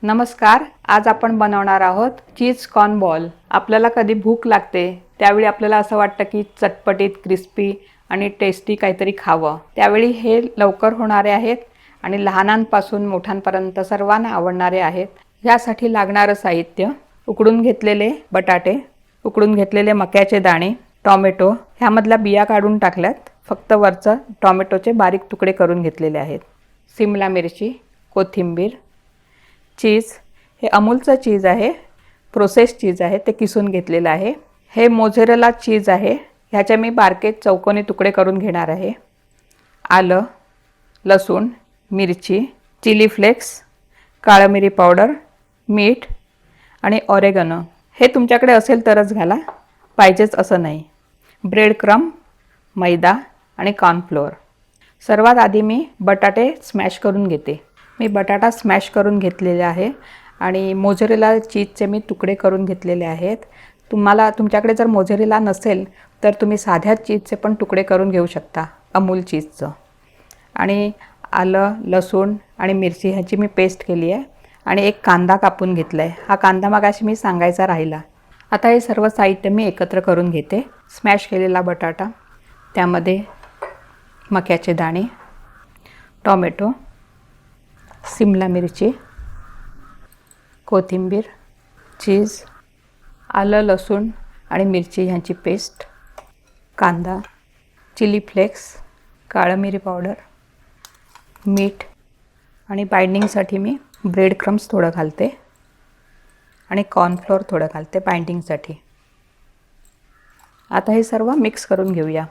नमस्कार. आज आपण बनवणार आहोत चीज कॉर्न बॉल. आपल्याला कधी भूक लागते त्यावेळी आपल्याला असं वाटतं की चटपटीत, क्रिस्पी आणि टेस्टी काहीतरी खावं. त्यावेळी हे लवकर होणारे आहेत आणि लहानांपासून मोठ्यांपर्यंत सर्वांना आवडणारे आहेत. यासाठी लागणारं साहित्य: उकडून घेतलेले बटाटे, उकडून घेतलेले मक्याचे दाणे, टोमॅटो, ह्यामधला बिया काढून टाकल्यात, फक्त वरचं टोमॅटोचे बारीक तुकडे करून घेतलेले आहेत, सिमला मिरची, कोथिंबीर, चीज. हे अमूलचं चीज आहे, प्रोसेस चीज आहे, ते किसून घेतलेलं आहे. हे मोझरेला चीज आहे, ह्याचे मी बारके चौकोनी तुकडे करून घेणार आहे. आलं, लसूण, मिरची, चिली फ्लेक्स, काळं मिरी पावडर, मीठ आणि ऑरेगनो. हे तुमच्याकडे असेल तरच घाला, पाहिजेच असं नाही. ब्रेड क्रम्ब, मैदा आणि कॉर्नफ्लोअर. सर्वात आधी मी बटाटे स्मॅश करून घेते. मी बटाटा स्मॅश करून घेतलेले आहे आणि मोझरेला चीजचे मी तुकडे करून घेतलेले आहेत. तुमच्याकडे जर मोझरेला नसेल तर तुम्ही साध्या चीजचे पण तुकडे करून घेऊ शकता, अमूल चीजचं. आणि आलं, लसूण आणि मिरची ह्याची मी पेस्ट केली आहे आणि एक कांदा कापून घेतला आहे. हा कांदा मगाशी मी सांगायचा राहिला. आता हे सर्व साहित्य मी एकत्र करून घेते. स्मॅश केलेला बटाटा, त्यामध्ये मक्याचे दाणे, टोमॅटो, सिमला मिरची, कोथिंबीर, चीज, आलं, लसूण आणि मिरची ह्यांची पेस्ट, कांदा, चिली फ्लेक्स, काळं मिरी पावडर, मीठ आणि बाइंडिंगसाठी मी ब्रेड क्रम्स थोडं घालते आणि कॉर्नफ्लोअर थोडं घालते बाइंडिंगसाठी. आता हे सर्व मिक्स करून घेऊया.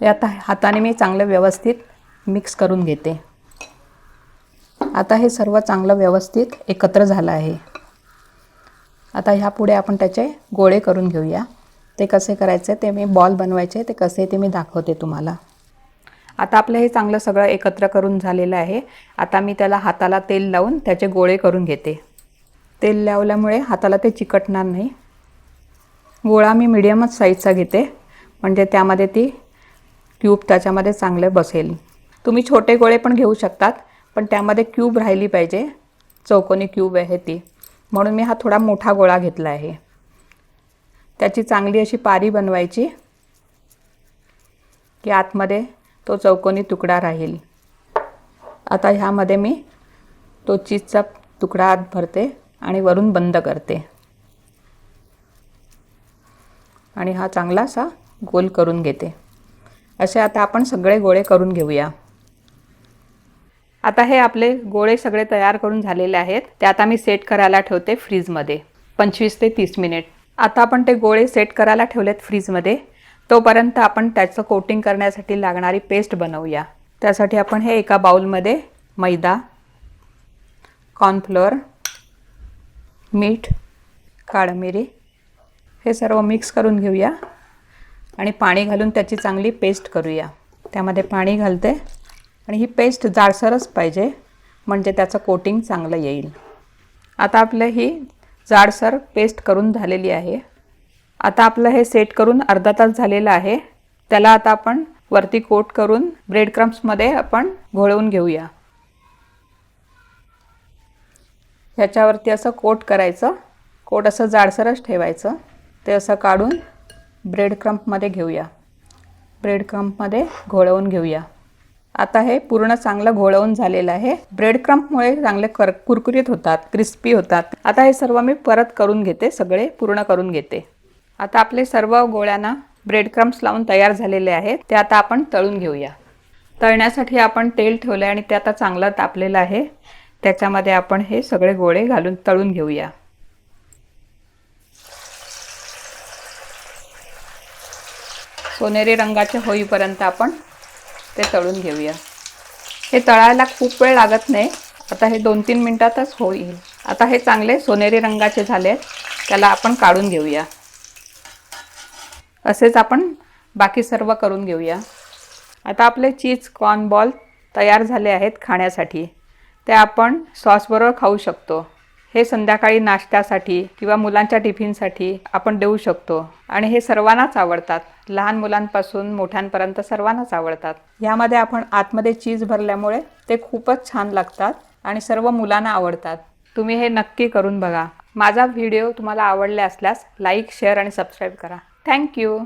हे आता हाताने मी चांगलं व्यवस्थित मिक्स करून घेते. आता हे सर्व चांगलं व्यवस्थित एकत्र झालं आहे. आता ह्यापुढे आपण त्याचे गोळे करून घेऊया. ते कसे करायचे, ते मी बॉल बनवायचे ते कसे ते मी दाखवते तुम्हाला. आता आपलं हे चांगलं सगळं एकत्र करून झालेलं आहे. आता मी त्याला हाताला तेल लावून त्याचे गोळे करून घेते. तेल लावल्यामुळे हाताला ते चिकटणार नाही. गोळा मी मिडियमच साईजचा घेते, म्हणजे त्यामध्ये ती क्यूब त्याच्यामध्ये चांगले बसेल. तुम्ही छोटे गोळे पण घेऊ शकतात, पण त्यामध्ये क्यूब राहिली पाहिजे, चौकोनी क्यूब आहे ती, म्हणून मी हा थोडा मोठा गोळा घेतला आहे. त्याची चांगली अशी पारी बनवायची की आतमध्ये तो चौकोनी तुकडा राहील. आता ह्यामध्ये मी तो चीजचा तुकडा आत भरते आणि वरून बंद करते आणि हा चांगलासा गोल करून घेते. असे आता आपण सगळे गोळे करून घेऊया. आता हे आपले गोळे सगळे तयार करून झालेले आहेत. ते आता मी सेट करायला ठेवते फ्रीजमध्ये 25 ते 30 मिनिट. आता आपण ते गोळे सेट करायला ठेवलेत फ्रीजमध्ये. तोपर्यंत आपण त्याचं कोटिंग करण्यासाठी लागणारी पेस्ट बनवूया. त्यासाठी आपण हे एका बाउलमध्ये मैदा, कॉर्नफ्लोअर, मीठ, काळं मिरी हे सर्व मिक्स करून घेऊया आणि पाणी घालून त्याची चांगली पेस्ट करूया. त्यामध्ये पाणी घालते आणि ही पेस्ट जाडसरच पाहिजे, म्हणजे त्याचं कोटिंग चांगलं येईल. आता आपलं ही जाडसर पेस्ट करून झालेली आहे. आता आपलं हे सेट करून अर्धा तास झालेलं आहे. त्याला आता आपण वरती कोट करून ब्रेड क्रम्समध्ये आपण घोळवून घेऊया. ह्याच्यावरती असं कोट करायचं. कोट असं जाडसरच ठेवायचं. ते असं काढून ब्रेड क्रम्पमध्ये घेऊया. ब्रेड क्रम्पमध्ये घोळवून घेऊया. आता हे पूर्ण चांगलं घोळवून झालेलं आहे. ब्रेड क्रम्पमुळे चांगले कुरकुरीत होतात, क्रिस्पी होतात. आता हे सर्व मी परत करून घेते, सगळे पूर्ण करून घेते. आता आपले सर्व गोळ्यांना ब्रेड क्रम्स लावून तयार झालेले आहेत. ते आता आपण तळून घेऊया. तळण्यासाठी आपण तेल ठेवलं आणि ते आता चांगलं तापलेलं आहे. त्याच्यामध्ये आपण हे सगळे गोळे घालून तळून घेऊया. सोनेरी रंगाचे होईपर्यंत आपण ते तळून घेऊया. हे तळायला खूप वेळ लागत नाही. आता हे 2-3 मिनिटातच होईल. आता हे चांगले सोनेरी रंगाचे झाले, त्याला आपण काढून घेऊया. असेच आपण बाकी सर्व करून घेऊया. आता आपले चीज कॉर्न बॉल तयार झाले आहेत खाण्यासाठी. ते आपण सॉसबरोबर खाऊ शकतो. हे संध्याकाळी नाश्त्यासाठी किंवा मुलांच्या टिफिनसाठी आपण देऊ शकतो आणि हे सर्वांनाच आवडतात. लहान मुलांपासून मोठ्यांपर्यंत सर्वांनाच आवडतात. यामध्ये आपण आतमध्ये चीज भरल्यामुळे ते खूपच छान लागतात आणि सर्व मुलांना आवडतात. तुम्ही हे नक्की करून बघा. माझा व्हिडिओ तुम्हाला आवडला असल्यास लाईक, शेअर आणि सबस्क्राईब करा. थँक्यू.